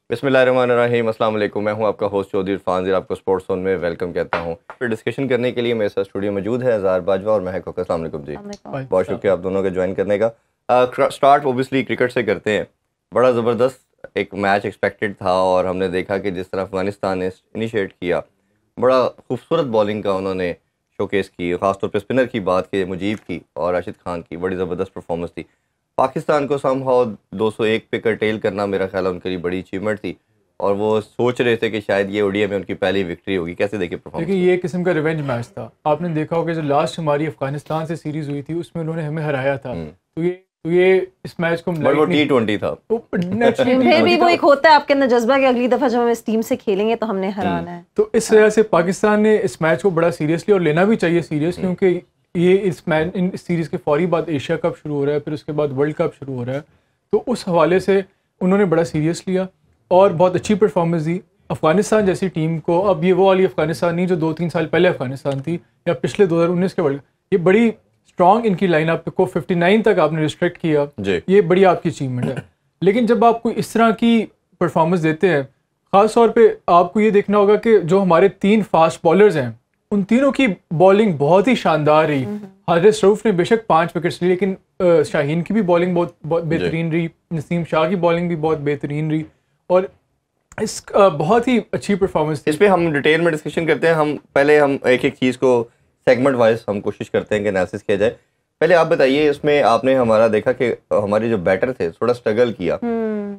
बिस्मिल्लाहिर्रहमानिर्रहीम, अस्सलाम वालेकुम। मैं हूं आपका होस्ट चौधरी इरफान ज़ीर, आपको स्पोर्ट्स जोन में वेलकम कहता हूं। फिर डिस्कशन करने के लिए मेरे साथ स्टूडियो मौजूद है अज़ार बाजवा और महक हुक्का। अस्सलाम वालेकुम जी। बहुत शुक्रिया आप दोनों के ज्वाइन करने का। स्टार्ट ओबियसली क्रिकेट से करते हैं। बड़ा ज़बरदस्त एक मैच एक्सपेक्टेड था और हमने देखा कि जिस तरह अफ़गानिस्तान ने इनिशिएट किया, बड़ा खूबसूरत बॉलिंग का उन्होंने शोकेस की। ख़ासतौर पर स्पिनर की बात की, मुजीब की और राशिद खान की बड़ी ज़बरदस्त परफॉर्मेंस थी। पाकिस्तान को समहाउ 201 पे कर्टेल करना मेरा ख्याल है उनके लिए बड़ी अचीवमेंट थी और वो सोच रहे थे कि शायद ये ओडीआई में उनकी पहली विक्ट्री होगी। कैसे देखे परफॉर्मेंस? देखिए, ये एक किस्म का रिवेंज मैच था। आपने देखा होगा जो लास्ट हमारी अफगानिस्तान से सीरीज हुई थी उसमें उन्होंने हमें हराया था। तो ये इस मैच को वो T20 था। फिर भी वो एक होता है आपके अंदर जज्बा कि अगली दफा जब हम इस टीम से खेलेंगे तो हमने हराना है। तो इस वजह से पाकिस्तान ने इस मैच को बड़ा सीरियसली और लेना भी चाहिए सीरियस, क्योंकि ये इस सीरीज़ के फौरी बाद एशिया कप शुरू हो रहा है, फिर उसके बाद वर्ल्ड कप शुरू हो रहा है। तो उस हवाले से उन्होंने बड़ा सीरियस लिया और बहुत अच्छी परफॉर्मेंस दी। अफगानिस्तान जैसी टीम को, अब ये वो वाली अफगानिस्तान नहीं जो 2-3 साल पहले अफगानिस्तान थी या पिछले 2019 के वर्ल्ड, ये बड़ी स्ट्रॉन्ग इनकी लाइनअप को 59 तक आपने रिस्ट्रिक्ट किया, ये बड़ी आपकी अचीवमेंट है। लेकिन जब आपको इस तरह की परफॉर्मेंस देते हैं, ख़ास तौर पे आपको ये देखना होगा कि जो हमारे 3 फास्ट बॉलर्स हैं उन तीनों की बॉलिंग बहुत ही शानदार रही। हारिस रऊफ ने बेशक 5 विकेट्स ली, लेकिन शाहीन की भी बॉलिंग बहुत बेहतरीन रही, नसीम शाह की बॉलिंग भी बहुत बेहतरीन रही और इस बहुत ही अच्छी परफॉर्मेंस थी। इस पे हम डिटेल में डिस्कशन करते हैं। हम एक एक चीज़ को सेगमेंट वाइज हम कोशिश करते हैं कि एनालिसिस किया जाए। पहले आप बताइए, इसमें आपने हमारा देखा कि हमारे जो बैटर थे थोड़ा स्ट्रगल किया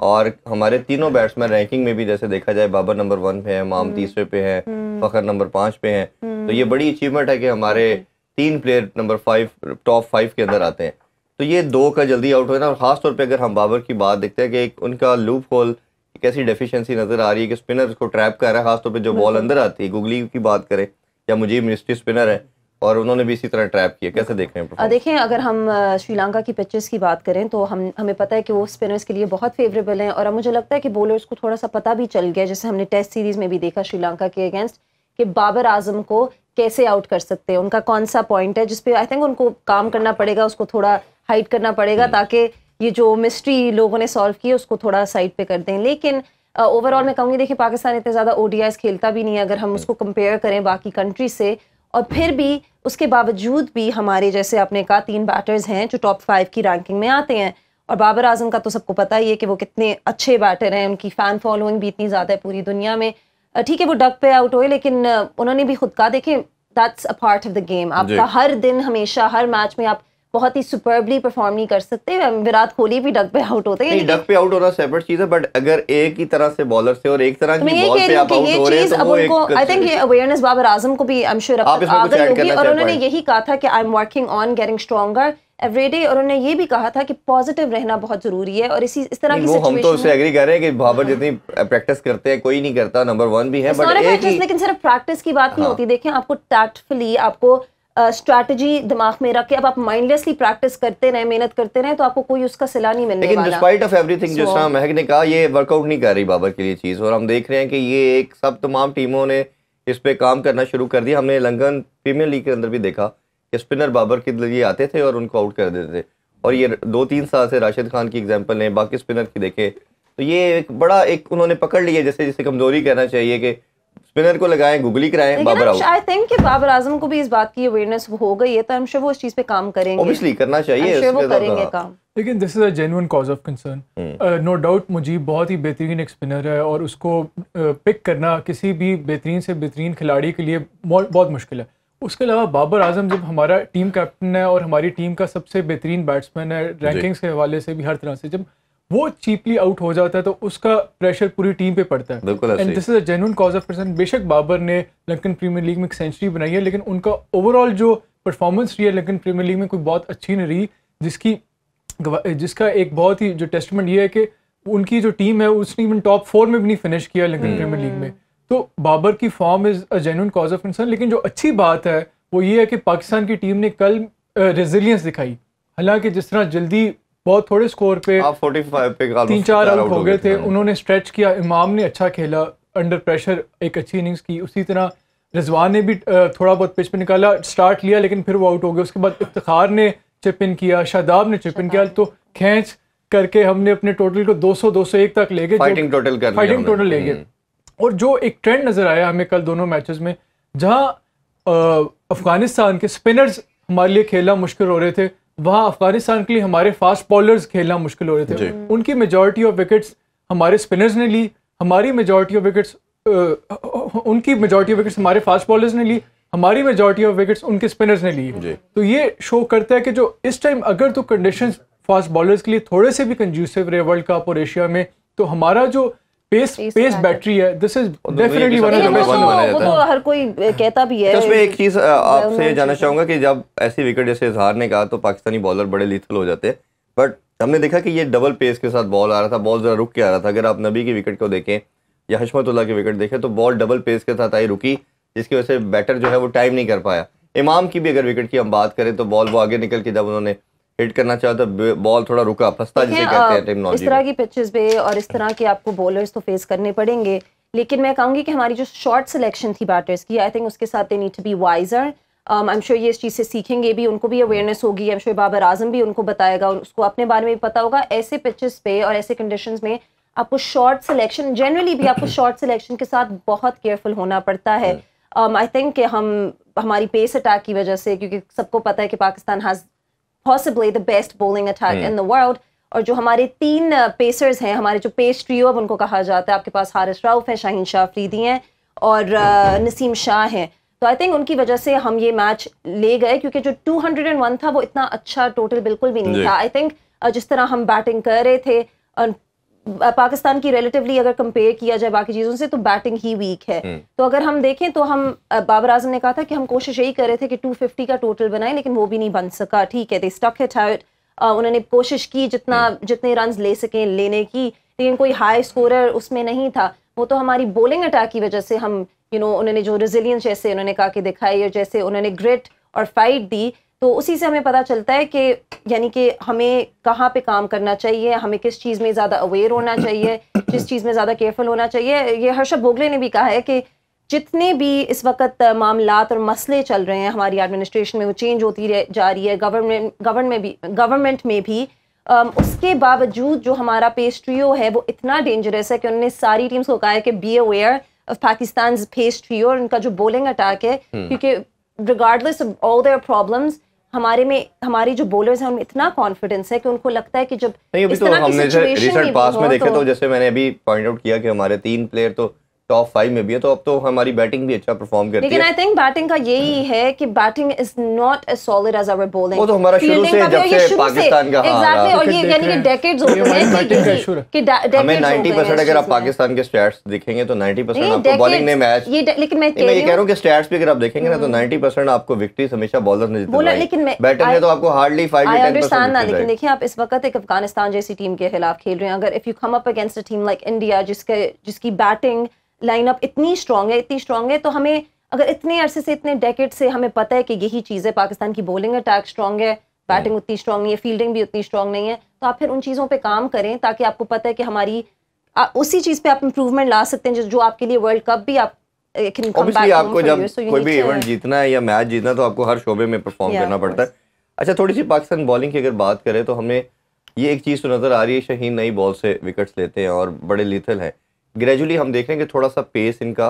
और हमारे तीनों बैट्समैन रैंकिंग में भी जैसे देखा जाए बाबर नंबर 1 पे है, माम तीसरे पे है, फखर नंबर 5 पे हैं। तो ये बड़ी अचीवमेंट है कि हमारे 3 प्लेयर नंबर 5 टॉप 5 के अंदर आते हैं। तो ये 2 का जल्दी आउट होना, और ख़ासतौर पर अगर हम बाबर की बात देखते हैं कि एक उनका लूप होल, एक ऐसी डेफिशिएंसी नज़र आ रही है कि स्पिनर को ट्रैप कर रहा है। खासतौर पे जो बॉल अंदर आती है, गुगली की बात करें या मुजीब मिनिस्ट्री स्पिनर है और उन्होंने भी इसी तरह ट्रैप किया। कैसे देख रहे हैं? देखें, अगर हम श्रीलंका की पिचेस की बात करें तो हमें पता है कि वो स्पिनर्स के लिए बहुत फेवरेबल हैं और अब मुझे लगता है कि बॉलर्स को थोड़ा सा पता भी चल गया, जैसे हमने टेस्ट सीरीज़ में भी देखा श्रीलंका के अगेंस्ट, कि बाबर आजम को कैसे आउट कर सकते हैं, उनका कौन सा पॉइंट है जिस पे आई थिंक उनको काम करना पड़ेगा, उसको थोड़ा हाइड करना पड़ेगा ताकि ये जो मिस्ट्री लोगों ने सॉल्व की है उसको थोड़ा साइड पे कर दें। लेकिन ओवरऑल मैं कहूँगी, देखिए पाकिस्तान इतने ज़्यादा ODIs खेलता भी नहीं है अगर हम उसको कंपेयर करें बाकी कंट्री से, और फिर भी उसके बावजूद भी हमारे, जैसे आपने कहा, 3 बैटर्स हैं जो टॉप 5 की रैंकिंग में आते हैं। और बाबर आजम का तो सबको पता ही है कि वो कितने अच्छे बैटर हैं, उनकी फ़ैन फॉलोइंग भी इतनी ज़्यादा है पूरी दुनिया में। ठीक है वो डक पे आउट हुए, लेकिन उन्होंने भी खुद कहा, देखें that's a part of the game. आपका हर दिन हमेशा हर मैच में आप बहुत ही सुपरबली परफॉर्म नहीं कर सकते। विराट कोहली भी डक पे आउट होते हैं। डक पे आउट होना सेपरेट चीज है, बट अगर एक ही तरह से बॉलर से और एक तरह की बॉल पे आप आउट हो रहे हैं तो वो एक, आई थिंक ये अवेयरनेस बाबर आजम को भी आई एम श्योर आ गई होगी और उन्होंने यही कहा था कि I am working on getting stronger every day, और उन्होंने ये भी कहा था कि पॉजिटिव रहना बहुत जरूरी है। और इस तरह की सिचुएशन हम तो उससे एग्री कर रहे हैं कि बाबर जितनी प्रैक्टिस करते हैं कोई नहीं करता, नंबर 1 भी है, बट लेकिन सिर्फ प्रैक्टिस की बात नहीं होती। देखें, आपको टैक्टफुली, आपको स्ट्रैटेजी दिमाग में रख के अब आप माइंडलेसली प्रैक्टिस करते रहे, मेहनत करते रहे, तो आपको कोई उसका सिला नहीं मिलने वाला। लेकिन डिस्पाइट ऑफ एवरीथिंग, जिस तरह महक ने कहा, ये वर्कआउट नहीं कर रही बाबर के लिए चीज़, और हम देख रहे हैं कि ये एक सब तमाम टीमों ने इस पे काम करना शुरू कर दिया। हमने लंदन प्रीमियर लीग के अंदर भी देखा कि स्पिनर बाबर के लिए आते थे और उनको आउट कर देते थे, और ये 2-3 साल से राशिद खान की एग्जाम्पल है, बाकी स्पिनर की देखे तो ये एक बड़ा एक उन्होंने पकड़ लिया, जैसे जिसे कमजोरी कहना चाहिए कि स्पिनर को लगाएं, गुगली कराएं, बाबर आउट। आई थिंक कि बाबर आजम को भी इस बात की अवेयरनेस हो गई है, तो आई एम श्योर वो इस चीज पे काम करेंगे। ऑब्वियसली करना चाहिए, वो करेंगे काम। लेकिन this is a genuine cause of concern. No doubt Mujib बहुत ही बेहतरीन एक स्पिनर है और उसको पिक करना किसी भी बेहतरीन से बेहतरीन खिलाड़ी के लिए बहुत मुश्किल है। उसके अलावा बाबर आजम जब हमारा टीम कैप्टन है और हमारी टीम का सबसे बेहतरीन बैट्समैन है, रैंकिंग्स के हवाले से भी हर तरह से, जब वो चीपली आउट हो जाता है तो उसका प्रेशर पूरी टीम पे पड़ता है। And this is a genuine cause of concern. बेशक बाबर ने लंदन प्रीमियर लीग में एक सेंचुरी बनाई है, लेकिन उनका ओवरऑल जो परफॉर्मेंस रही है लंदन प्रीमियर लीग में कोई बहुत अच्छी नहीं रही, जिसका एक बहुत ही जो टेस्टमेंट ये है कि उनकी जो टीम है उसने इवन टॉप 4 में भी नहीं फिनिश किया लंदन प्रीमियर लीग में। तो बाबर की form is a genuine cause of concern. लेकिन जो अच्छी बात है वो ये है कि पाकिस्तान की टीम ने कल रेजिलियंस दिखाई। हालांकि जिस तरह जल्दी बहुत थोड़े स्कोर पे 45 पे 3-4 आउट हो गए थे, उन्होंने स्ट्रेच किया, इमाम ने अच्छा खेला, अंडर प्रेशर एक अच्छी इनिंग्स की। उसी तरह रिजवान ने भी थोड़ा बहुत पिच पे निकाला, स्टार्ट लिया, लेकिन फिर वो आउट हो गया। उसके बाद इफ्तिखार ने चिप इन किया, शादाब ने चिप इन किया, तो खैंच करके हमने अपने टोटल को 201 तक ले गए, फाइटिंग टोटल ले गए। और जो एक ट्रेंड नजर आया हमें कल दोनों मैचेस में, जहां अफगानिस्तान के स्पिनर्स हमारे लिए खेलना मुश्किल हो रहे थे, वहां अफगानिस्तान के लिए हमारे फास्ट बॉलर्स खेलना मुश्किल हो रहे थे। उनकी मेजॉरिटी ऑफ विकेट्स हमारे स्पिनर्स ने ली, हमारी मेजॉरिटी ऑफ विकेट्स उनकी मेजॉरिटी ऑफ विकेट्स हमारे फास्ट बॉलर्स ने ली, हमारी मेजॉरिटी ऑफ विकेट्स उनके स्पिनर्स ने ली। तो ये शो करता है कि जो इस टाइम अगर तो कंडीशंस फास्ट बॉलर्स के लिए थोड़े से भी कंड्यूसिव रहे वर्ल्ड कप और एशिया में, तो हमारा जो पेस बैटरी है, this is definitely one of the best. वो तो हर कोई कहता भी है। उसमें एक चीज आपसे जानना चाहूंगा कि जब ऐसी विकेट जैसे इजहार ने कहा तो पाकिस्तानी बॉलर बड़े लीथल हो जाते हैं, बट हमने देखा कि ये डबल पेस के साथ बॉल आ रहा था, बॉल जरा रुक के आ रहा था। अगर आप नबी की विकेट को देखें या हशमतुल्लाह की विकेट देखें तो बॉल डबल पेस के साथ आई, रुकी, जिसकी वजह से बैटर जो है वो टाइम नहीं कर पाया। इमाम की भी अगर विकेट की हम बात करें तो बॉल वो आगे निकल के जब उन्होंने हिट करना चाहा तो बॉल थोड़ा रुका, फंसता जिसे कहते हैं टेक्नोलॉजी। इस तरह की पिचेस पे और इस तरह के आपको बॉलर्स तो फेस करने पड़ेंगे, लेकिन मैं कहूँगी कि हमारी जो शॉर्ट सिलेक्शन थी बैटर्स की, आई थिंक उसके साथ they need to be wiser. I am sure ये इस चीज़ से सीखेंगे भी, उनको भी अवेयरनेस होगी। आई एम श्योर बाबर आजम भी उनको बताएगा और उसको अपने बारे में भी पता होगा। ऐसे पिचेस पे और ऐसे कंडीशंस में आपको शॉर्ट सिलेक्शन, जनरली भी आपको शॉर्ट सिलेक्शन के साथ बहुत केयरफुल होना पड़ता है। आई थिंक कि हमारी पेस अटैक की वजह से, क्योंकि सबको पता है कि Pakistan has possibly the best bowling attack in the world, और जो हमारे 3 पेसर्स हैं, हमारे जो पेस ट्रियो अब उनको कहा जाता है, आपके पास हारिस रऊफ है, शाहीन शाह अफरीदी हैं और नसीम शाह हैं। तो आई थिंक उनकी वजह से हम ये मैच ले गए, क्योंकि जो 201 था वो इतना अच्छा टोटल बिल्कुल भी नहीं था। आई थिंक जिस तरह हम बैटिंग कर रहे थे पाकिस्तान की रिलेटिवली अगर कंपेयर किया जाए बाकी चीज़ों से, तो बैटिंग ही वीक है। तो अगर हम देखें तो हम बाबर आजम ने कहा था कि हम कोशिश यही कर रहे थे कि 250 का टोटल बनाएं, लेकिन वो भी नहीं बन सका। ठीक है, दे स्टक इट आउट, उन्होंने कोशिश की जितने रन्स ले सकें लेने की, लेकिन कोई हाई स्कोरर उसमें नहीं था। वो तो हमारी बॉलिंग अटैक की वजह से हम उन्होंने जो रेजिलियंस जैसे उन्होंने कहा कि दिखाई और जैसे उन्होंने ग्रिट और फाइट दी, तो उसी से हमें पता चलता है कि यानी कि हमें कहाँ पे काम करना चाहिए, हमें किस चीज़ में ज़्यादा अवेयर होना चाहिए, किस चीज़ में ज़्यादा केयरफुल होना चाहिए। ये हर्षद भोगले ने भी कहा है कि जितने भी इस वक्त मामलात और मसले चल रहे हैं हमारी एडमिनिस्ट्रेशन में, वो चेंज होती जा रही है गवर्नमेंट में भी, उसके बावजूद जो हमारा पेस ट्रियो है वो इतना डेंजरस है कि उन्होंने सारी टीम्स को कहा है कि be aware of Pakistan pace trio और उनका जो बॉलिंग अटैक है, क्योंकि regardless of all their problems हमारी जो बॉलर्स हैं उनमें इतना कॉन्फिडेंस है कि उनको लगता है कि जब नहीं, अभी तो हमने रिसेंट पास में देखे तो जैसे मैंने अभी पॉइंट आउट किया कि हमारे 3 प्लेयर तो टॉप 5 में भी है, तो अब तो हमारी बैटिंग भी अच्छा परफॉर्म करती है। लेकिन आई थिंक बैटिंग का यही है कि batting is not as solid as our bowling. वो तो हमारा शुरू से जब से पाकिस्तान का एग्जैक्टली, और ये यानी कि डेकेड्स हो गए हैं कि हमें 90% अगर आप पाकिस्तान के स्टैट्स देखेंगे तो 90% आपको बॉलिंग ने मैच, लेकिन मैं ये कह रहा हूं कि स्टैट्स भी अगर आप देखेंगे ना तो 90% आपको विक्ट्रीज हमेशा बॉलर ने जितवाई, लेकिन बैटर ने तो आपको हार्डली 5 to 10%। लेकिन देखिए आप इस वक्त एक अफगानिस्तान जैसी टीम के खिलाफ खेल रहे हैं, अगर if you come up against a team like India जिसकी बैटिंग लाइनअप इतनी स्ट्रांग है, तो हमें अगर इतने अरसे से, इतने डेकेड से हमें पता है कि यही चीज़ है, पाकिस्तान की बॉलिंग अटैक स्ट्रांग है, बैटिंग उतनी स्ट्रांग नहीं है, फील्डिंग भी उतनी स्ट्रांग नहीं है, तो आप फिर उन चीज़ों पे काम करें ताकि आपको पता है कि हमारी उसी चीज़ पे आप इंप्रूवमेंट ला सकते हैं जो आपके लिए वर्ल्ड कप भी आप ऑब्वियसली आपको जब कोई भी इवेंट जीतना है या मैच जीतना तो आपको हर शोबे में परफॉर्म करना पड़ता है। अच्छा, थोड़ी सी पाकिस्तान बॉलिंग की अगर बात करें तो हमें ये एक चीज़ तो नज़र आ रही है, शाहीन नई बॉल से विकेट्स लेते हैं और बड़े लीथल हैं। ग्रेजुअली हम देख रहे हैं कि थोड़ा सा पेस इनका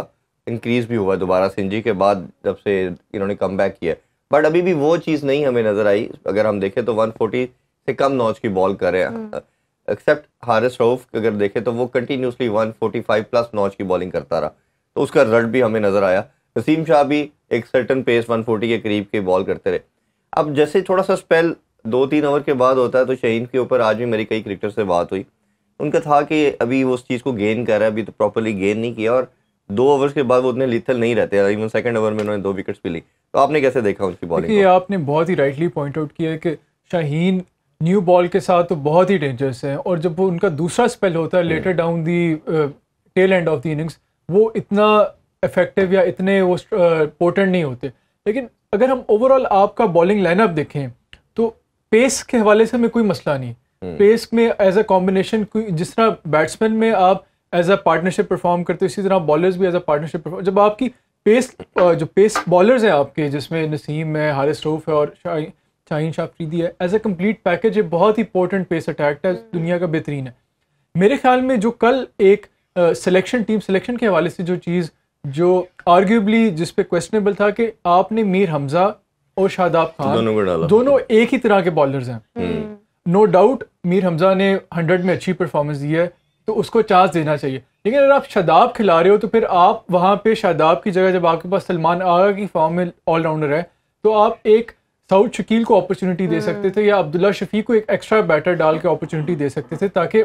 इंक्रीज भी हुआ है दोबारा सिंजी के बाद जब से इन्होंने कम बैक किया, बट अभी भी वो चीज़ नहीं हमें नज़र आई। अगर हम देखें तो 140 से कम नॉच की बॉल कर रहे हैं, एक्सेप्ट हारिस रऊफ अगर देखें तो वो कंटिन्यूसली 145 प्लस नॉच की बॉलिंग करता रहा, तो उसका रिजल्ट भी हमें नज़र आया। नसीम शाह भी एक सर्टन पेस 140 के करीब की बॉल करते रहे। अब जैसे थोड़ा सा स्पेल 2-3 ओवर के बाद होता है, तो शाहीन के ऊपर आज भी मेरी कई क्रिकेटर से बात हुई, उनका था कि अभी वो उस चीज़ को गेन कर रहा है, अभी तो प्रॉपर्ली गेन नहीं किया और 2 ओवर्स के बाद वो उतने लीथल नहीं रहते, इवन सेकंड ओवर में उन्होंने 2 विकेट्स भी ली। तो आपने कैसे देखा उनकी बॉलिंग को? आपने बहुत ही राइटली पॉइंट आउट किया है कि शाहीन न्यू बॉल के साथ तो बहुत ही डेंजरस है, और जब वो उनका दूसरा स्पेल होता है later down the tail end of the innings, वो इतना इफेक्टिव या इतने वो पोटेंट नहीं होते। लेकिन अगर हम ओवरऑल आपका बॉलिंग लाइनअप देखें तो पेस के हवाले से हमें कोई मसला नहीं। पेस में एज अ कॉम्बिनेशन, जिस तरह बैट्समैन में आप एज अ पार्टनरशिप परफॉर्म करते हो, इसी तरह बॉलर्स भी एज अ पार्टनरशिप परफॉर्म। जब आपकी पेस जो पेस बॉलर्स हैं आपके, जिसमें नसीम है, हारिस रऊफ है और शाहीन शाह अफरीदी है, एज अ कंप्लीट पैकेज ये बहुत ही पोर्टेंट पेस अटैक है, दुनिया का बेहतरीन है। मेरे ख्याल में जो कल एक सिलेक्शन टीम सिलेक्शन के हवाले से जो चीज़ जो आर्ग्यूबली जिस पे क्वेश्चनेबल था कि आपने मीर हमजा और शादाब खान दोनों एक ही तरह के बॉलर्स हैं। नो डाउट मीर हमजा ने 100 में अच्छी परफॉर्मेंस दी है तो उसको चांस देना चाहिए, लेकिन अगर आप शादाब खिला रहे हो तो फिर आप वहाँ पे शादाब की जगह जब आपके पास सलमान आगा की फॉर्म में ऑलराउंडर है तो आप एक साउथ शकील को अपॉर्चुनिटी दे सकते थे या अब्दुल्ला शफी को एक एक्स्ट्रा बैटर डाल के अपॉर्चुनिटी दे सकते थे ताकि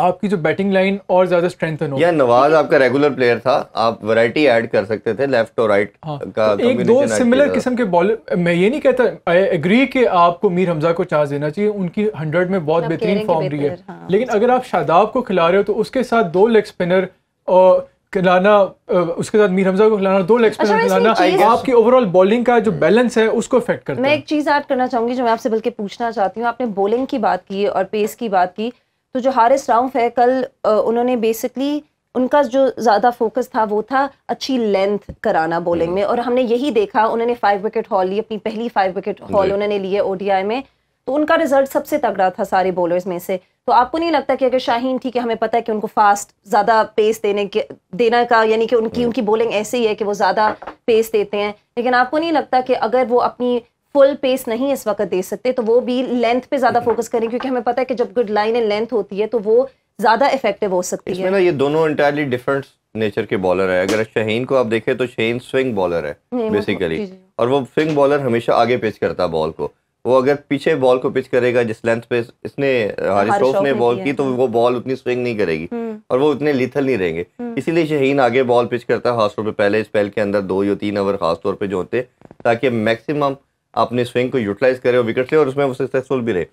आपकी जो बैटिंग लाइन और ज्यादा स्ट्रेंथन हो। या नवाज आपका रेगुलर प्लेयर था, आप वैरायटी ऐड कर सकते थे लेफ्ट और राइट का तो एक दो सिमिलर किस्म के बॉलर। मैं ये नहीं कहता, आई एग्री कि आपको मीर हमजा को चांस देना चाहिए, उनकी 100 में बहुत बेहतरीन फॉर्म रही है, लेकिन अगर आप शादाब को खिला रहे हो तो उसके साथ 2 लेग स्पिनर और खिलाना, उसके साथ मीर हमजा को खिलाना, 2 लेग स्पिनर खिलाना आपकी ओवरऑल बॉलिंग का जो बैलेंस है उसको इफेक्ट करता है। मैं एक चीज ऐड करना चाहूंगी जो मैं आपसे बल्कि पूछना चाहती हूँ, आपने बॉलिंग की बात की और पेस की बात की, तो जो हारिस राउफ है कल उन्होंने बेसिकली उनका जो ज़्यादा फोकस था वो था अच्छी लेंथ कराना बॉलिंग में, और हमने यही देखा, उन्होंने 5 विकेट हॉल ली, अपनी पहली 5 विकेट हॉल उन्होंने ली है ओडीआई में, तो उनका रिजल्ट सबसे तगड़ा था सारे बॉलर्स में से। तो आपको नहीं लगता कि अगर शाहीन, ठीक है हमें पता है कि उनको फास्ट ज़्यादा पेस देना का यानी कि उनकी बॉलिंग ऐसे ही है कि वो ज़्यादा पेस देते हैं, लेकिन आपको नहीं लगता कि अगर वो अपनी फुल पेस नहीं इस वक्त दे सकते तो वो भी लेंथ पे ज्यादा फोकस करें, क्योंकि हमें पता है कि जब गुड लाइन एंड लेंथ होती है तो वो ज्यादा इफेक्टिव हो सकती है। ना ये दोनों इंटायरली डिफरेंट नेचर के बॉलर है। अगर शाहीन को आप देखें तो शाहीन स्विंग बॉलर है बेसिकली, और वो स्विंग बॉलर हमेशा आगे पिच करता है बॉल को। वो अगर पीछे बॉल को पिच करेगा जिस लेंथ पे इसने हारिस राउफ ने बॉल की तो वो बॉल उतनी स्विंग नहीं करेगी और वो उतने लीथल नहीं रहेंगे, इसीलिए शाहीन आगे बॉल पिच करता है खासतौर पे पहले स्पेल के अंदर 2 या 3 ओवर खासतौर पे जो होते हैं, ताकि मैक्सिमम अपनी स्विंग को यूटिलाइज करे और विकेट ले और उसमें वो सक्सेसफुल भी रहे।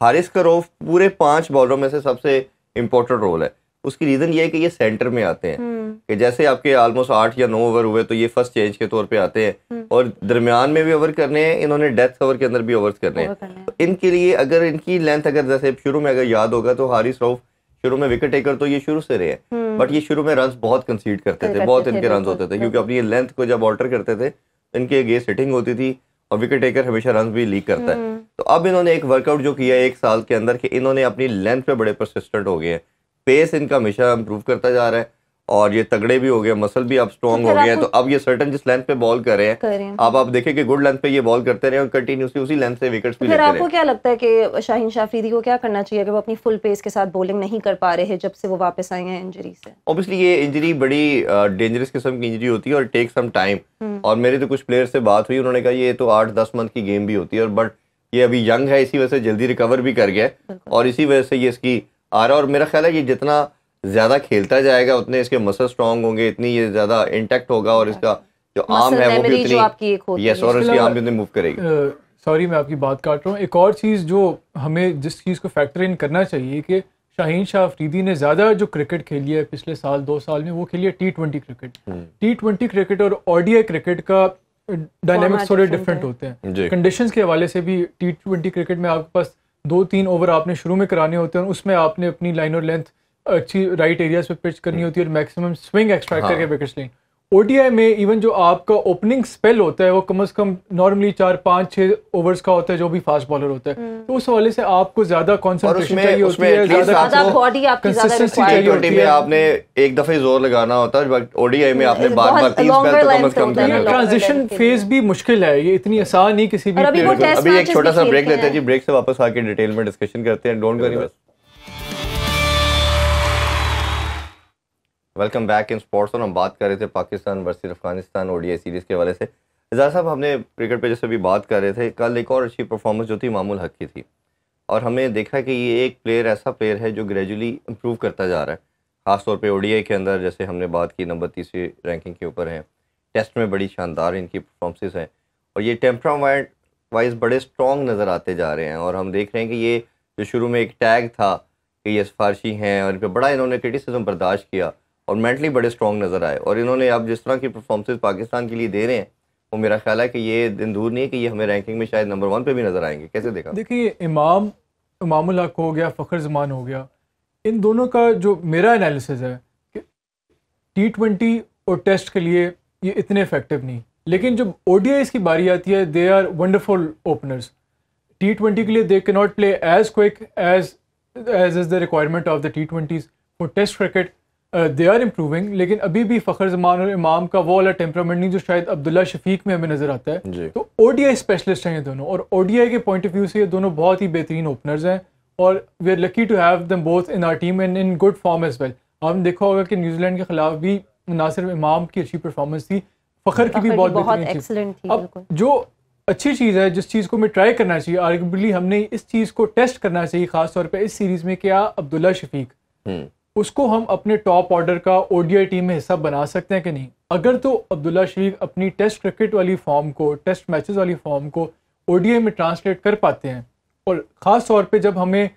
हारिस का रोफ पूरे 5 बॉलरों में से सबसे इंपॉर्टेंट रोल है। उसकी रीजन ये है कि ये सेंटर में आते हैं कि जैसे आपके ऑलमोस्ट 8 या 9 ओवर हुए तो ये फर्स्ट चेंज के तौर पे आते हैं और दरमियान में भी ओवर करने हैं, इन्होंने डेथ ओवर के अंदर भी ओवर्स करने हैं। तो इनके लिए अगर इनकी लेंथ अगर जैसे शुरू में अगर याद होगा तो हारिस राउफ शुरू में विकेट टेकर तो ये शुरू से रहे हैं, बट ये शुरू में रन बहुत कंसीड करते थे, बहुत इनके रन होते थे क्योंकि अपनी लेंथ को जब ऑल्टर करते थे इनके अगेंस्ट हिटिंग होती थी और विकेट टेकर हमेशा रन भी लीक करता है। तो अब इन्होंने एक वर्कआउट जो किया है 1 साल के अंदर कि इन्होंने अपनी लेंथ पे बड़े परसिस्टेंट हो गए हैं, पेस इनका हमेशा इंप्रूव करता जा रहा है और ये तगड़े भी हो गए, मसल भी अब स्ट्रॉन्ग हो गए हैं। तो अब ये सर्टन जिस लेंथ पे बॉल कर रहे हैं अब आप देखें कि गुड लेंथ पे ये बॉल करते रहे और कंटिन्यूसली उसी लेंथ से विकेट्स भी लेते रहे। आपको क्या लगता है कि शाहीन शाह अफरीदी को क्या करना चाहिए अगर वो अपनी फुल पेस के साथ बॉलिंग नहीं कर पा रहे हैं जब से वो वापस आए हैं इंजरी से? ऑब्वियसली ये इंजरी बड़ी डेंजरस किस्म की इंजरी होती है और टेक सम टाइम। और मेरी तो कुछ प्लेयर से बात हुई, उन्होंने कहा ये तो 8-10 मंथ की गेम भी होती है, और बट ये अभी यंग है इसी वजह से जल्दी रिकवर भी कर गया और इसी वजह से ये इसकी आ रहा है। और मेरा ख्याल है ये जितना ज्यादा खेलता जाएगा उतने इसके मसल स्ट्रांग होंगे, इतनी ये ज्यादा इंटैक्ट होगा और इसका जो आर्म है वो भी उतनी यस और इसकी आर्म भी उतनी मूव करेगी। सॉरी मैं आपकी बात काट रहा हूँ। एक और चीज़ जो हमें जिस चीज़ को फैक्टर इन करना चाहिए कि शाहीन शाह अफरीदी ने ज़्यादा जो क्रिकेट खेली है पिछले 1-2 साल में वो खेली है T20 क्रिकेट। T20 क्रिकेट और ODI क्रिकेट का डायनामिक्स थोड़े डिफरेंट होते हैं। कंडीशंस के हवाले से भी T20 क्रिकेट में आपके पास 2-3 ओवर आपने शुरू में कराने होते हैं, उसमें आपने अपनी लाइन और लेंथ अच्छी राइट एरियाज पे पिच करनी होती है और मैक्सिमम स्विंग एक्सट्रैक्ट करके विकेट्स लें। ओडीआई में इवन जो आपका ओपनिंग स्पेल होता है वो कम से कम नॉर्मली 4-5-6 ओवर्स का होता है जो भी फास्ट बॉलर होता है, तो उस हवाले से आपको ज्यादा कंसंट्रेशन चाहिए होती है, ज्यादा बॉडी आपकी कंसिस्टेंसी चाहिए होती है। आपने एक दफे जोर लगाना होता है, बट ओडीआई में आपने बार-बार 3 स्पेल तो कम से कम करना है। ट्रांजिशन फेज भी मुश्किल है, ये इतनी आसान नहीं किसी भी प्लेयर को। अभी एक छोटा सा ब्रेक लेते हैं जी, ब्रेक से वापस आके डिटेल में डिस्कशन करते हैं। डोंट वरी बस। Welcome back in sports. और हम बात कर रहे थे Pakistan versus Afghanistan ODI series के हवाले से। इज़ार साहब हमने क्रिकेट पे जैसे भी बात कर रहे थे, कल एक और अच्छी परफॉर्मेंस जो थी मामूल हक की थी और हमने देखा कि ये एक प्लेयर ऐसा प्लेयर है जो ग्रेजुअली इम्प्रूव करता जा रहा है, ख़ासतौर पे ओडीआई के अंदर जैसे हमने बात की नंबर 3 रैंकिंग के ऊपर हैं, टेस्ट में बड़ी शानदार इनकी परफॉर्मेंसेस हैं और ये टेम्परामेंट वाइज बड़े स्ट्रॉन्ग नज़र आते जा रहे हैं। और हम देख रहे हैं कि ये जो शुरू में एक टैग था कि ये सिफारशी हैं और इन पर बड़ा इन्होंने क्रिटिसिज्म बर्दाश्त किया और मेंटली बड़े स्ट्रॉन्ग नज़र आए और इन्होंने अब जिस तरह की परफॉर्मेंसेस पाकिस्तान के लिए दे रहे हैं वो मेरा ख्याल है कि ये दिन दूर नहीं है कि ये हमें रैंकिंग में शायद नंबर 1 पे भी नज़र आएंगे। कैसे देखा? देखिए इमामुल हक हो गया, फ़खर जमान हो गया, इन दोनों का जो मेरा एनालिसिस है कि T20 और टेस्ट के लिए ये इतने इफेक्टिव नहीं, लेकिन जब ODIs की बारी आती है they are wonderful openers. T20 के लिए they can not play as quick as is the requirement of the T20s for test cricket. They are improving, लेकिन अभी भी फ़खर जमान और इमाम का वो वाला टेम्परामेंट नहीं जो शायद अब्दुल्ला शफीक में हमें नज़र आता है। तो ODI स्पेशलिस्ट हैं ये दोनों, और ODI के पॉइंट ऑफ व्यू से ये दोनों बहुत ही बेहतरीन ओपनर्स हैं, और we are lucky to have them both in our team and in good form as well. आपने देखा होगा कि न्यूजीलैंड के खिलाफ भी ना सिर्फ इमाम की अच्छी परफॉर्मेंस थी, फ़खर की भी बहुत बेहतरीन थी। अब जो अच्छी चीज़ है, जिस चीज़ को हमें ट्राई करना चाहिए, आर्गुएबली हमने इस चीज़ को टेस्ट करना चाहिए ख़ास तौर पे इस सीरीज़ में, क्या अब्दुल्ला शफीक उसको हम अपने टॉप ऑर्डर का ODI टीम में हिस्सा बना सकते हैं कि नहीं। अगर तो अब्दुल्ला शफीक अपनी टेस्ट क्रिकेट वाली फॉर्म को, टेस्ट मैचेस वाली फॉर्म को ODI में ट्रांसलेट कर पाते हैं, और ख़ास तौर पे जब हमें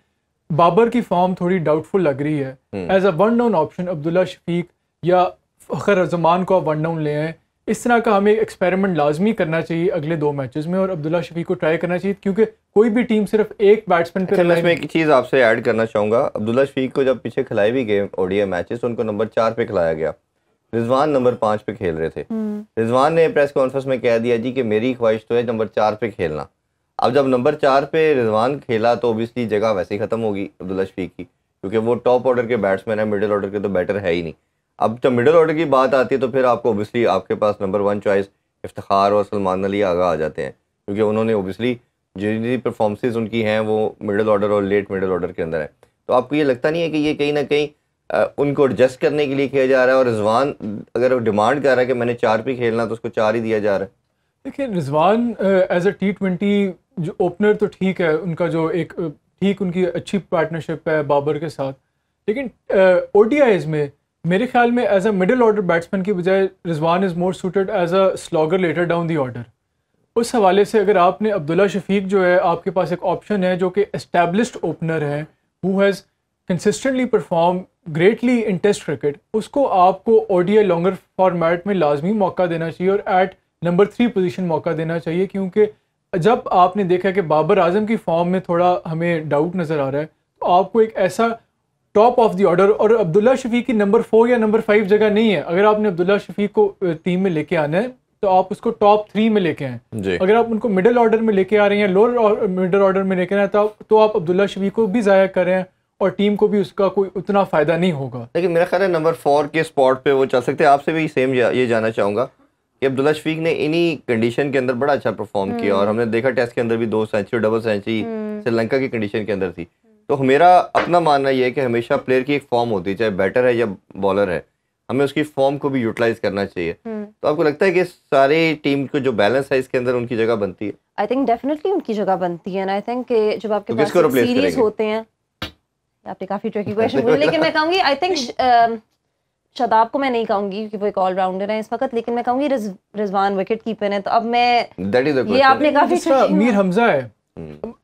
बाबर की फॉर्म थोड़ी डाउटफुल लग रही है, as a one down option Abdullah Shafique या फ़खर जमान को वन डाउन ले आए, इस तरह का हमें एक्सपेरिमेंट लाजमी करना चाहिए अगले 2 मैचेस में, और अब्दुल्ला शफीक को ट्राई करना चाहिए, क्योंकि कोई भी टीम सिर्फ एक बैट्समैन पे। मैं इसमें एक चीज़ आपसे ऐड करना चाहूँगा। अब्दुल्ला शफीक को जब पीछे खिलाए भी गए ODI मैचेस, उनको नंबर 4 पे खिलाया गया, रिजवान नंबर 5 पे खेल रहे थे। रिजवान ने प्रेस कॉन्फ्रेंस में कह दिया जी कि मेरी ख्वाहिश तो है नंबर 4 पे खेलना। अब जब नंबर 4 पे रिजवान खेला तो ओबियसली जगह वैसे ही ख़त्म होगी अब्दुल्ला शफीक की, क्योंकि वो टॉप ऑर्डर के बैट्समैन है, मिडिल ऑर्डर के तो बैटर है ही नहीं। अब जब मिडिल ऑर्डर की बात आती है तो फिर आपको ओबियसली आपके पास नंबर 1 चॉइस इफ्तिखार और सलमान अली आगा आ जाते हैं, क्योंकि उन्होंने ओबियसली जितनी परफॉर्मेंसेज उनकी हैं वो मिडिल ऑर्डर और लेट मिडिल ऑर्डर के अंदर है। तो आपको ये लगता नहीं है कि ये कहीं ना कहीं उनको एडजस्ट करने के लिए किया जा रहा है, और रिजवान अगर डिमांड कर रहा है कि मैंने 4 पे खेलना तो उसको 4 ही दिया जा रहा है? देखिए, रिजवान एज अ T20 जो ओपनर तो ठीक है, उनका जो एक ठीक उनकी अच्छी पार्टनरशिप है बाबर के साथ, लेकिन ODIs में मेरे ख्याल में as a middle order batsman की बजाय Rizwan is more suited as a slogger later down the order. उस हवाले से अगर आपने अब्दुल्ला शफीक जो है, आपके पास एक ऑप्शन है जो कि एस्टैब्लिश्ड ओपनर है, who has consistently performed greatly in test cricket, उसको आपको ODI लॉन्गर फॉर्मेट में लाजमी मौका देना चाहिए और एट नंबर 3 पोजीशन मौका देना चाहिए, क्योंकि जब आपने देखा कि बाबर आजम की फॉर्म में थोड़ा हमें डाउट नज़र आ रहा है, तो आपको एक ऐसा टॉप ऑफ द ऑर्डर, और अब्दुल्ला शफीक की नंबर 4 या नंबर 5 जगह नहीं है। अगर आपने अब्दुल्ला शफीक को टीम में लेके आना है तो आप उसको टॉप 3 में लेके आए। अगर आप उनको मिडिल ऑर्डर में लेके आ रहे हैं, लोअर मिडिल ऑर्डर में लेके आए, तो आप अब्दुल्ला शफीक को भी ज़ाया कर रहे हैं और टीम को भी उसका कोई उतना फ़ायदा नहीं होगा। लेकिन मेरा ख्याल है नंबर 4 के स्पॉट पे वो चल सकते हैं। आपसे भी सेम ये जानना चाहूँगा कि अब्दुल्ला शफीक ने इन्हीं कंडीशन के अंदर बड़ा अच्छा परफॉर्म किया, और हमने देखा टेस्ट के अंदर भी 2 सेंचुरी, डबल सेंचुरी श्रीलंका की कंडीशन के अंदर थी। तो मेरा अपना मानना यह है कि हमेशा प्लेयर की एक फॉर्म होती है, चाहे बैटर है या बॉलर है, हमें उसकी फॉर्म को भी यूटिलाइज करना चाहिए। तो आपको लगता है कि सारे टीम को जो बैलेंस है इसके अंदर उनकी जगह बनती है? आई थिंक डेफिनेटली उनकी जगह बनती है, एंड आई थिंक जब आपके पास सीरीज होते हैं, आपने काफी ट्रिकी क्वेश्चन पूछा, लेकिन मैं कहूँगी आई थिंक शादाब को मैं नहीं कहूँगी क्योंकि वो एक ऑलराउंडर है इस वक्त, लेकिन मैं कहूँगी रिजवान विकेट कीपर है। तो अब मैं ये आपने काफी मीर हमजा है।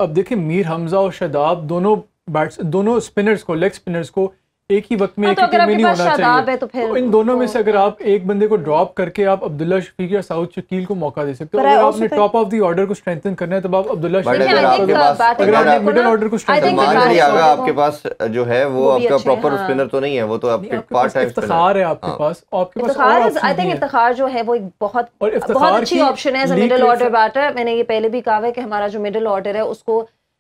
अब देखिए, मीर हमजा और शादाब दोनों स्पिनर्स को, लेग स्पिनर्स को एक ही वक्त में एक टीम में नहीं होना चाहिए। तो इन दोनों में से अगर आप एक बंदे को ड्रॉप करके आप अब्दुल्ला शफीक या साउथ शकील को मौका दे सकते हो। अगर आपने टॉप ऑफ द ऑर्डर को स्ट्रेंथन करना है तो आप अब्दुल्ला शफीक, अगर आपने मिडिल ऑर्डर को स्ट्रेंथन आपके पास जो है वो आपका प्रॉपर स्पिनर तो नहीं है, वो तो आपके पार्ट टाइम इफ्तिखार है आपके पास। आई थिंक इफ्तिखार जो है वो एक बहुत अच्छी ऑप्शन है as a middle order batter. मैंने ये पहले भी कहा है कि हमारा जो मिडिल ऑर्डर है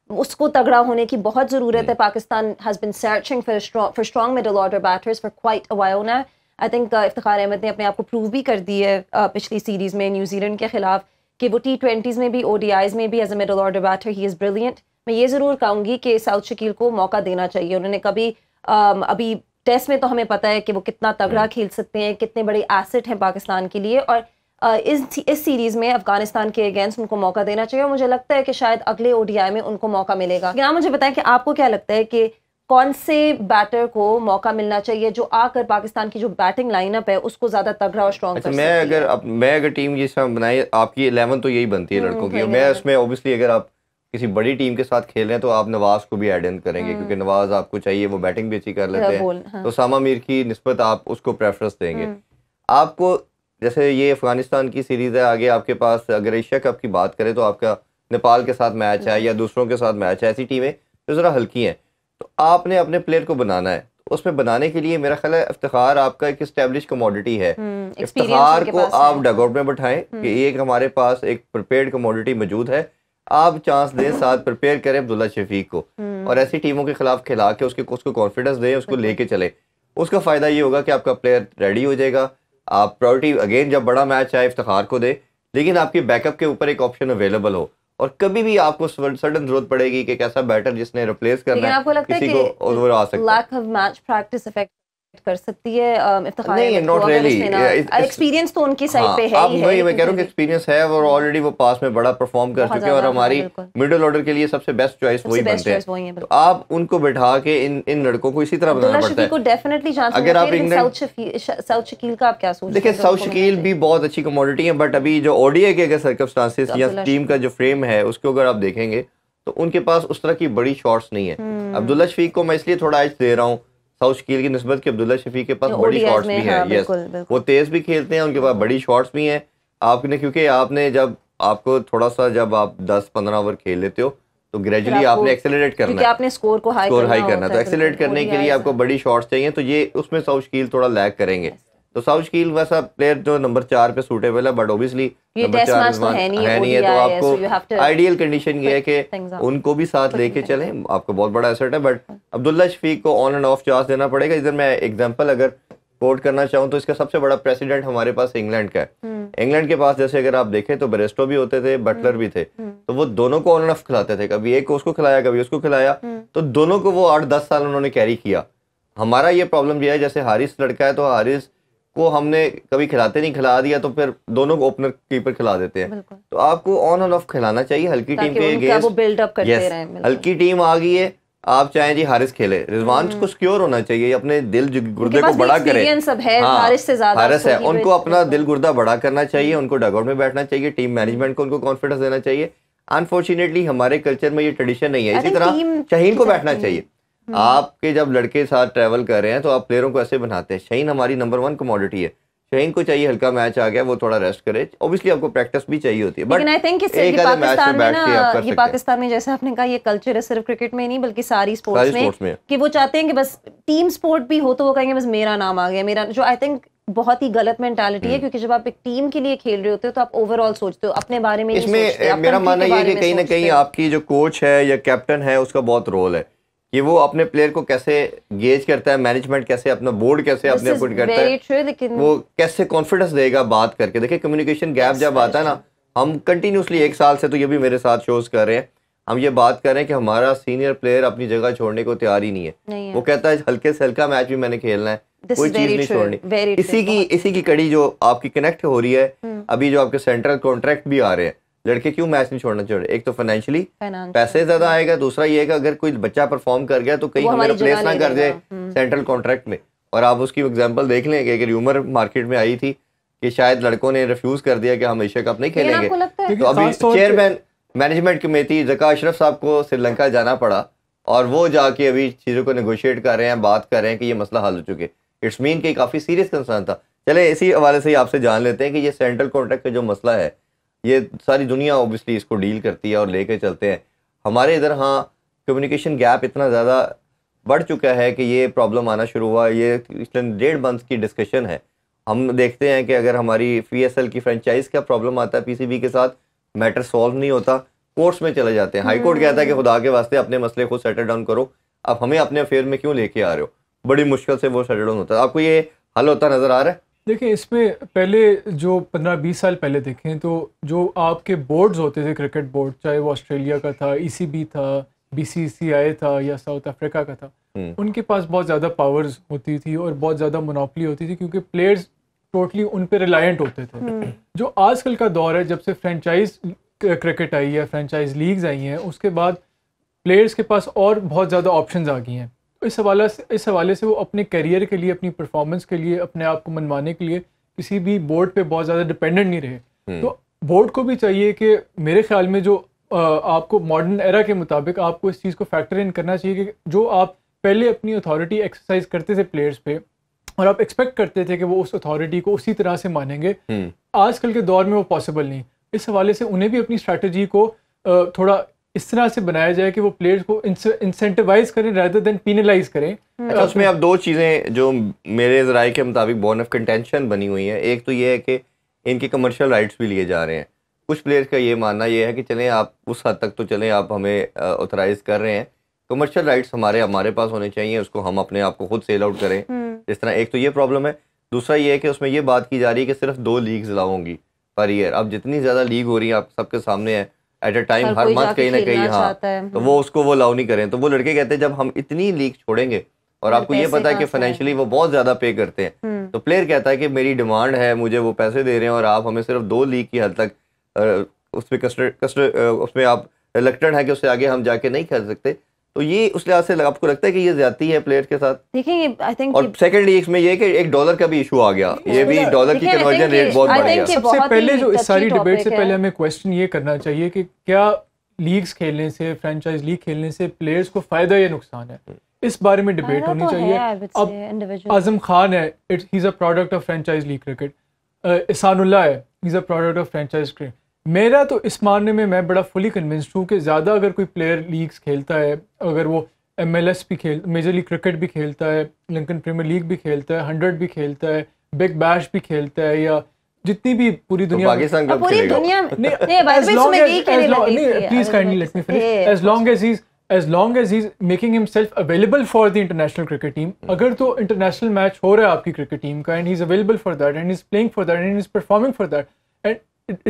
उसको तगड़ा होने की बहुत ज़रूरत है। Pakistan has been searching for strong middle order batters for quite a while now. I think Iftikhar Ahmed ने अपने आप को प्रूव भी कर दी है पिछली सीरीज़ में न्यूजीलैंड के खिलाफ कि वो T20s में भी ODIs में भी as a middle order batter ही इज़ ब्रिलियंट। मैं ये ज़रूर कहूँगी कि साउथ शकील को मौका देना चाहिए। उन्होंने कभी अभी टेस्ट में तो हमें पता है कि वो कितना तगड़ा खेल सकते हैं, कितने बड़े एसेट हैं पाकिस्तान के लिए, और इस सीरीज़ में अफगानिस्तान के अगेंस्ट उनको मौका देना चाहिए। और मुझे लगता है कि शायद अगले ODI में उनको मौका मिलेगा। लेकिन आप मुझे बताएं कि आपको क्या लगता है कि कौन से बैटर को मौका मिलना चाहिए जो आकर पाकिस्तान की जो बैटिंग लाइनअप है उसको ज़्यादा तगड़ा और स्ट्रॉन्ग कर सकती है? मैं अगर टीम जिस तरह बनाई, आपकी 11 तो यही बनती है लड़कों की। मैं उसमें ओबियसली अगर आप किसी बड़ी टीम के साथ खेल रहे हैं तो आप नवाज को भी ऐड इन करेंगे, क्योंकि नवाज आपको चाहिए, वो बैटिंग भी अच्छी कर लेते हैं। तो सामा मीर की निस्बत आप उसको प्रेफरेंस देंगे। आपको जैसे ये अफगानिस्तान की सीरीज है, आगे आपके पास अगर एशिया कप की बात करें तो आपका नेपाल के साथ मैच है या दूसरों के साथ मैच है, ऐसी टीमें जो ज़रा हल्की हैं। तो आपने अपने प्लेयर को बनाना है, तो उसमें बनाने के लिए मेरा ख्याल है इफ्तिखार आपका एक एस्टेब्लिश कमोडिटी है। इफ्तिखार को आप डगआउट में बैठाएं कि एक हमारे पास एक प्रिपेयर्ड कमोडिटी मौजूद है, आप चांस दें, साथ प्रिपेयर करें अब्दुल्ला शफीक को और ऐसी टीमों के खिलाफ खिला के उसको कॉन्फिडेंस दें, उसको लेके चले। उसका फायदा ये होगा कि आपका प्लेयर रेडी हो जाएगा। आप प्रायोरिटी अगेन जब बड़ा मैच आए इफ्तिखार को दे, लेकिन आपकी बैकअप के ऊपर एक ऑप्शन अवेलेबल हो और कभी भी आपको सडन जरूरत पड़ेगी कि कैसा बैटर जिसने रिप्लेस करना है, आपको लगता है किसी कि को और आ सकता है। Lack of match practice effect कर सकती है इफ्तिखार नहीं, नॉट रियली। एक्सपीरियंस तो उनकी साइड पे है ही है, मैं कह रहा हूँ कि एक्सपीरियंस है और ऑलरेडी वो पास में बड़ा परफॉर्म कर चुके हैं और हमारी मिडिल ऑर्डर के लिए सबसे बेस्ट चॉइस वही बनते हैं। तो आप उनको बैठा के इन लड़कों को इसी तरह बनाना पड़ता है। डेफिनेटली चांस अगर आप साउथ शकील का आप क्या सोचते हैं? देखिए, साउथ शकील भी बहुत अच्छी कमोडिटी है, बट अभी जो ओडीआई के अगर सर्कमस्टांसेस या टीम का जो फ्रेम है उसको अगर आप देखेंगे तो उनके पास उस तरह की बड़ी शॉट्स नहीं है। अब्दुल्ला शफीक को मैं इसलिए थोड़ा एज दे रहा हूँ साउथ शकील की निस्बत कि अब्दुल्ला शफीक के पास बड़ी शॉट्स भी है। यस, वो तेज भी खेलते हैं, उनके पास बड़ी शॉट्स भी हैं। आपने क्योंकि आपने जब आपको थोड़ा सा जब आप 10-15 ओवर खेल लेते हो तो ग्रेजुअली आपने एक्सेलरेट करना है, आपने स्कोर को हाई करना। तो एक्सेलरेट करने के लिए आपको बड़ी शॉट्स चाहिए, तो ये उसमें साउथ शकील थोड़ा लैग करेंगे। तो साउथ शकील वैसा प्लेयर जो नंबर 4 पे सूटेबल है, बट ओबियसली नंबर 4 है नहीं है, तो आपको आइडियल कंडीशन ये है कि उनको भी साथ लेके चलें, आपको बहुत बड़ा एसेट है। बट अब्दुल्ला शफीक को ऑन एंड ऑफ चांस देना पड़ेगा। इधर मैं एग्जांपल अगर कोट करना चाहूँ तो इसका सबसे बड़ा प्रेसिडेंट हमारे पास इंग्लैंड का है। इंग्लैंड के पास जैसे अगर आप देखें तो बेरेस्टो भी होते थे, बटलर भी थे, तो वो दोनों को ऑन एंड ऑफ खिलाते थे, कभी एक को उसको खिलाया कभी उसको खिलाया, तो दोनों को वो 8-10 साल उन्होंने कैरी किया। हमारा ये प्रॉब्लम ये है, जैसे हारिस लड़का है तो हारिस को हमने कभी खिलाते नहीं, खिला दिया तो फिर दोनों को ओपनर कीपर खिला देते हैं। तो आपको ऑन एंड ऑफ खिलाना चाहिए हल्की टीम के अगेंस्ट। हल्की टीम आ गई है, आप चाहें जी हारिस खेले, रिजवान को सिक्योर होना चाहिए, अपने दिल गुर्दे को बड़ा करे। हारिस है, उनको अपना दिल गुर्दा बड़ा करना चाहिए, उनको डगआउट में बैठना चाहिए, टीम मैनेजमेंट को उनको कॉन्फिडेंस देना चाहिए। अनफॉर्चुनेटली हमारे कल्चर में ये ट्रेडिशन नहीं है। इसी तरह शाहीन को बैठना चाहिए। आपके जब लड़के साथ ट्रैवल कर रहे हैं तो आप प्लेयरों को ऐसे बनाते हैं। शाहीन हमारी नंबर 1 कमोडिटी है, शाहीन को चाहिए हल्का मैच आ गया वो थोड़ा रेस्ट करे। ऑब्वियसली आपको प्रैक्टिस भी चाहिए होती है, बट आई थिंक एक आधे मैच में बैठ के आप कर सकते हैं। पाकिस्तान में जैसे आपने कहा ये कल्चर है सिर्फ क्रिकेट में नहीं बल्कि सारी स्पोर्ट्स में कि वो चाहते हैं कि बस टीम स्पोर्ट भी हो तो वो कहेंगे बस मेरा नाम आ गया, मेरा, जो आई थिंक बहुत ही गलत मेंटालिटी है, क्योंकि जब आप एक टीम के लिए खेल रहे होते हो तो आप ओवरऑल सोचते हो, अपने बारे में नहीं सोचते। मेरा मानना ये है कि कहीं ना कहीं आपकी जो कोच है या कैप्टन है उसका बहुत रोल है कि वो अपने प्लेयर को कैसे गेज करता है, मैनेजमेंट कैसे, अपना बोर्ड कैसे अपने पुट करता है, वो कैसे कॉन्फिडेंस देगा बात करके। देखिए कम्युनिकेशन गैप जब आता है ना, हम कंटिन्यूसली 1 साल से तो ये भी मेरे साथ शोज कर रहे हैं, हम ये बात कर रहे हैं कि हमारा सीनियर प्लेयर अपनी जगह छोड़ने को तैयार ही नहीं है। वो कहता है हल्के से हल्का मैच भी मैंने खेलना है, कोई चीज नहीं छोड़नी। इसी की कड़ी जो आपकी कनेक्ट हो रही है, अभी जो आपके सेंट्रल कॉन्ट्रैक्ट भी आ रहे हैं, लड़के क्यों मैच नहीं छोड़ना चाहिए? एक तो फाइनेंशियली पैसे ज्यादा आएगा, दूसरा ये है कि अगर कोई बच्चा परफॉर्म कर गया तो कहीं हमें रिप्लेस ना कर दे सेंट्रल कॉन्ट्रैक्ट में। और आप उसकी एग्जांपल देख लें कि एक र्यूमर मार्केट में आई थी कि शायद लड़कों ने रिफ्यूज कर दिया कि हम एशिया कप नहीं खेलेंगे, तो अभी chairman management committee Zaka Ashraf साहब को श्रीलंका जाना पड़ा और वो जाके अभी चीज़ों को नेगोशिएट कर रहे हैं, बात कर रहे हैं कि ये मसला हल हो चुके। इट्स मीन कि काफ़ी सीरियस कंसर्न था। चले इसी हवाले से ही आपसे जान लेते हैं कि ये सेंट्रल कॉन्ट्रैक्ट का जो मसला है, ये सारी दुनिया ऑब्वियसली इसको डील करती है और लेके चलते हैं। हमारे इधर हाँ कम्युनिकेशन गैप इतना ज़्यादा बढ़ चुका है कि ये प्रॉब्लम आना शुरू हुआ। ये 1.5 मंथ की डिस्कशन है। हम देखते हैं कि अगर हमारी PSL की फ्रेंचाइज का प्रॉब्लम आता है PCB के साथ, मैटर सॉल्व नहीं होता, कोर्ट्स में चले जाते हैं। हाई कोर्ट कहता है कि खुदा के वास्ते अपने मसले को सेटल डाउन करो, अब हमें अपने अफेयर में क्यों लेके आ रहे हो। बड़ी मुश्किल से वो सेटल डाउन होता है। आपको ये हल होता नज़र आ रहा है? देखिए इसमें पहले जो 15-20 साल पहले देखें तो जो आपके बोर्ड्स होते थे, क्रिकेट बोर्ड, चाहे वो ऑस्ट्रेलिया का था, ECB था, BCCI था या साउथ अफ्रीका का था, उनके पास बहुत ज़्यादा पावर्स होती थी और बहुत ज़्यादा मोनोपोली होती थी क्योंकि प्लेयर्स टोटली उन पे रिलायंट होते थे। जो आजकल का दौर है, जब से फ्रेंचाइज क्रिकेट आई है, फ्रेंचाइज लीग्स आई हैं, उसके बाद प्लेयर्स के पास और बहुत ज़्यादा ऑप्शंस आ गई हैं। इस हवाले से वो अपने करियर के लिए, अपनी परफॉर्मेंस के लिए, अपने आप को मनवाने के लिए किसी भी बोर्ड पे बहुत ज़्यादा डिपेंडेंट नहीं रहे। तो बोर्ड को भी चाहिए कि मेरे ख्याल में जो आपको मॉडर्न एरा के मुताबिक आपको इस चीज़ को फैक्टर इन करना चाहिए कि जो आप पहले अपनी अथॉरिटी एक्सरसाइज करते थे प्लेयर्स पे और आप एक्सपेक्ट करते थे कि वो उस अथॉरिटी को उसी तरह से मानेंगे, आजकल के दौर में वो पॉसिबल नहीं। इस हवाले से उन्हें भी अपनी स्ट्रैटेजी को थोड़ा इस तरह से बनाया जाए कि वो प्लेयर्स को इंसेंटिवाइज करें रादर देन पीनलाइज करें। अच्छा, उसमें अब 2 चीज़ें जो मेरे राय के मुताबिक बोर्न ऑफ कंटेंशन बनी हुई हैं। एक तो ये है कि इनके कमर्शियल राइट्स भी लिए जा रहे हैं। कुछ प्लेयर्स का ये मानना ये है कि चलें आप उस हद तक तो चलें, आप हमें ऑथराइज कर रहे हैं, कमर्शियल राइट्स हमारे पास होने चाहिए, उसको हम अपने आप को खुद सेल आउट करें। इस तरह एक तो ये प्रॉब्लम है। दूसरा ये है कि उसमें ये बात की जा रही है कि सिर्फ 2 लीग्स अलाउ होंगी पर ईयर। अब जितनी ज़्यादा लीग हो रही है आप सबके सामने है, at a time her month कहीं ना कहीं, हाँ, तो वो उसको वो अलाउ नहीं करें। तो वो लड़के कहते हैं जब हम इतनी लीग छोड़ेंगे और आपको ये पता है कि फाइनेंशियली वो बहुत ज़्यादा पे करते हैं, तो प्लेयर कहता है कि मेरी डिमांड है, मुझे वो पैसे दे रहे हैं और आप हमें सिर्फ 2 लीग की हद तक उसमें आप रिलक्टेंट है कि उससे आगे हम जाके नहीं खेल सकते। तो ये उस लिहाज से आपको लगता है कि ये ज्यादती है प्लेयर के साथ? देखिए आई थिंक, और सेकंडली इसमें ये कि $1 का भी इशू आ गया, ये भी डॉलर की कन्वर्जन रेट बहुत बढ़ गया। सबसे पहले जो इस सारी डिबेट से पहले हमें क्वेश्चन ये करना चाहिए कि क्या लीग्स खेलने से, फ्रेंचाइज लीग खेलने से प्लेयर्स को फायदा या नुकसान है, इस बारे में डिबेट होनी चाहिए। अब आजम खान है, he is a product of franchise league cricket, Ehsanullah है, he is a product of franchise cricket. मेरा तो इस मानने में मैं बड़ा फुली कन्विंस्ड हूँ कि ज़्यादा अगर कोई प्लेयर लीग्स खेलता है, अगर वो MLS भी मेजर लीग क्रिकेट भी खेलता है, लंकन प्रीमियर लीग भी खेलता है, 100 भी खेलता है, बिग बैश भी खेलता है, या जितनी भी पूरी दुनिया पाकिस्तान कब पूरी दुनिया please kindly let me finish, as long as he's making himself available for the international cricket team, अगर तो इंटरनेशनल मैच हो रहा है आपकी क्रिकेट टीम का and he's available for that and he's playing for that and he's performing for that and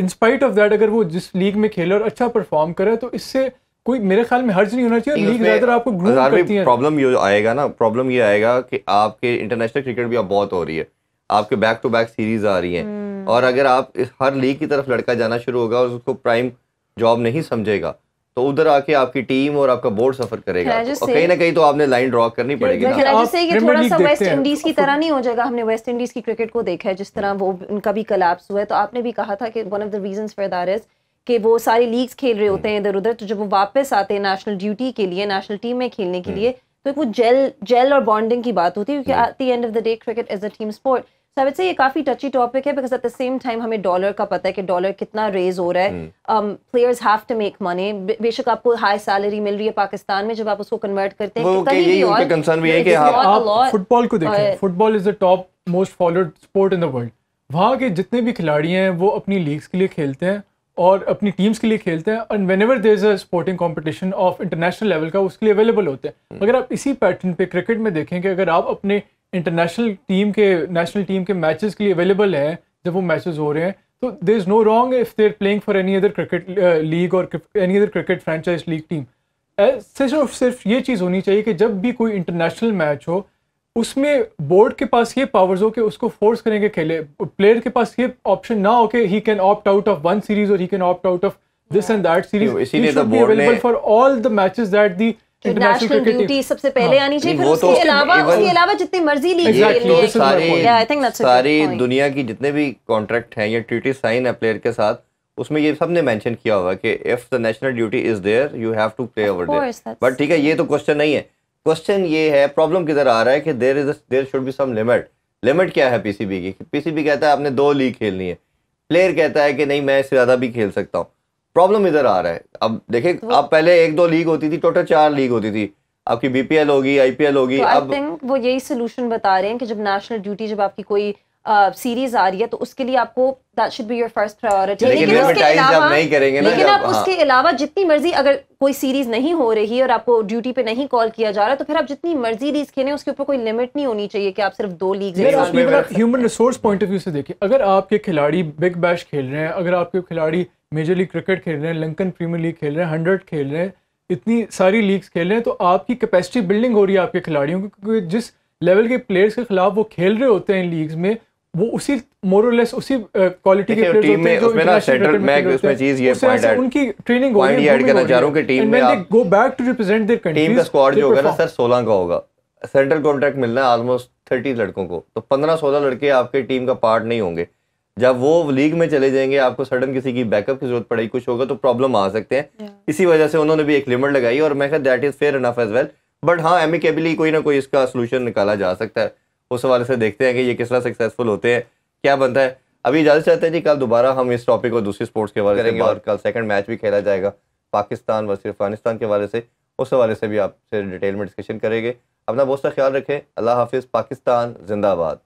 in spite of that अगर वो जिस लीग में खेले और अच्छा परफॉर्म करे तो इससे कोई मेरे ख्याल में हर्ज नहीं होना चाहिए। लीग ज़्यादा आपको ग्रूम करती है। प्रॉब्लम ये आएगा ना, प्रॉब्लम ये आएगा कि आपके इंटरनेशनल क्रिकेट भी अब बहुत हो रही है, आपके बैक टू बैक सीरीज आ रही हैं, और अगर आप हर लीग की तरफ लड़का जाना शुरू होगा और उसको प्राइम जॉब नहीं समझेगा तो उधर आके आपकी टीम और आपका बोर्ड सफर करेगा, और कहीं ना कहीं तो आपने लाइन ड्रॉ करनी पड़ेगी ना। ये थोड़ा सा वेस्ट इंडीज की तरह नहीं हो जाएगा? हमने वेस्ट इंडीज की क्रिकेट को देखा है, जिस तरह वो उनका भी कोलैप्स हुआ है, तो आपने भी कहा था कि one of the reasons for that is कि वो सारी लीग्स खेल रहे होते हैं इधर उधर, तो जब वो वापस आते हैं नेशनल ड्यूटी के लिए, नेशनल टीम में खेलने के लिए, तो वो जेल और बॉन्डिंग की बात होती है, क्योंकि at the end of the day cricket is a team sport. So I would say ये काफी टची टॉपिक है, because at the same time हमें डॉलर का पता है कि डॉलर कितना रेज हो रहा है। Players have to make money, बेशक आपको हाई सैलरी मिल रही है पाकिस्तान में, जब आप उसको कन्वर्ट करते हैं कहीं भी और, कंसर्न भी है कि आप फुटबॉल को देखें, football is the top most followed sport in the world. वहाँ के जितने भी खिलाड़ी हैं वो अपनी लीग्स के लिए खेलते हैं और अपनी टीम्स के लिए खेलते हैं, and whenever there is a sporting competition of international level का उसके लिए अवेलेबल होते हैं। अगर आप इसी पैटर्न पे क्रिकेट में देखें कि अगर आप अपने इंटरनेशनल टीम के, नेशनल टीम के मैचेस के लिए अवेलेबल हैं, जब वो मैचेस हो रहे हैं, तो there is no wrong if they are playing for any other cricket league और any other cricket franchise league team. सिर्फ ये चीज़ होनी चाहिए कि जब भी कोई इंटरनेशनल मैच हो उसमें बोर्ड के पास ये पावर्स हो कि उसको फोर्स करेंगे खेले, प्लेयर के पास ये ऑप्शन ना हो कि he can opt out of one series और he can opt out of this and that series. इसीलिए तो बोर्ड ने for all the matches that the national duty सबसे पहले आनी चाहिए, फिर उसके अलावा जितनी मर्जी लीग सारी दुनिया की जितने भी कॉन्ट्रैक्ट हैं या ट्रीटी साइन है प्लेयर के साथ, उसमें ये सबने मेंशन किया हुआ है कि if the national duty is there you have to play over there. But ठीक है, ये तो क्वेश्चन नहीं है। क्वेश्चन ये है, प्रॉब्लम किधर आ रहा है कि there should be some limit. Limit क्या है पीसीबी की? पीसीबी कहता है आपने 2 लीग खेलनी है, प्लेयर कहता है कि नहीं मैं इससे ज्यादा भी खेल सकता हूँ। प्रॉब्लम इधर आ रहा है। अब देखें, अब पहले 1-2 लीग होती थी, टोटल 4 लीग होती थी, आपकी BPL होगी, IPL होगी। तो अब आई थिंक वो यही सोल्यूशन बता रहे हैं कि जब नेशनल ड्यूटी, जब आपकी कोई सीरीज आ रही है तो उसके लिए आपको that should be your first priority. लेकिन उसके अलावा नहीं करेंगे ना, लेकिन आप उसके अलावा जितनी मर्जी, अगर कोई सीरीज नहीं हो रही और आपको ड्यूटी पे नहीं कॉल किया जा रहा, तो फिर आप जितनी मर्जी लीग खेलें, उसके ऊपर कोई लिमिट नहीं होनी चाहिए कि आप सिर्फ 2 league. Human resource point of view से देखिए, अगर आपके खिलाड़ी बिग बैश खेल रहे हैं, अगर आपके खिलाड़ी मेजर लीग क्रिकेट खेल रहे हैं, लंकन प्रीमियर लीग खेल रहे हैं, 100 खेल रहे हैं, इतनी सारी लीग्स खेल रहे हैं, तो आपकी कैपेसिटी बिल्डिंग हो रही है आपके खिलाड़ियों की, क्योंकि जिस लेवल के प्लेयर्स के खिलाफ वो खेल रहे होते हैं लीग्स में, वो उसी मोर और लेस उसी क्वालिटी के प्लेयर्स होते हैं जो उसमें ना सेंट्रल मैच उसमें चीज ये पॉइंट है, उनकी ट्रेनिंग हो रही है। ऐड करना चाह रहा हूं कि टीम में आप go back to represent their country, team का स्क्वाड जो होगा ना सर 16 का होगा, सेंट्रल कॉन्ट्रैक्ट मिलना है ऑलमोस्ट 30 लड़कों को, तो 15-16 लड़के आपके टीम का पार्ट नहीं होंगे। जब वो लीग में चले जाएंगे, आपको सडन किसी की बैकअप की जरूरत पड़ेगी, कुछ होगा तो प्रॉब्लम आ सकते हैं। इसी वजह से उन्होंने भी एक लिमिट लगाई और मैं कहता that is fair enough as well. But हाँ, एमिकेबली कोई ना कोई इसका सोल्यूशन निकाला जा सकता है। उस हवाले से देखते हैं कि ये किस तरह सक्सेसफुल होते हैं, क्या बनता है। अभी इजाजत चाहते हैं जी, कल दोबारा हम इस टॉपिक को दूसरी स्पोर्ट्स के हवाले से और कल सेकंड मैच भी खेला जाएगा पाकिस्तान वर्सेस अफगानिस्तान के हवाले से, उस हवाले से भी आपसे डिटेल में डिस्कशन करेंगे। अपना बहुत सा ख्याल रखें। अल्लाह हाफिज़। पाकिस्तान जिंदाबाद।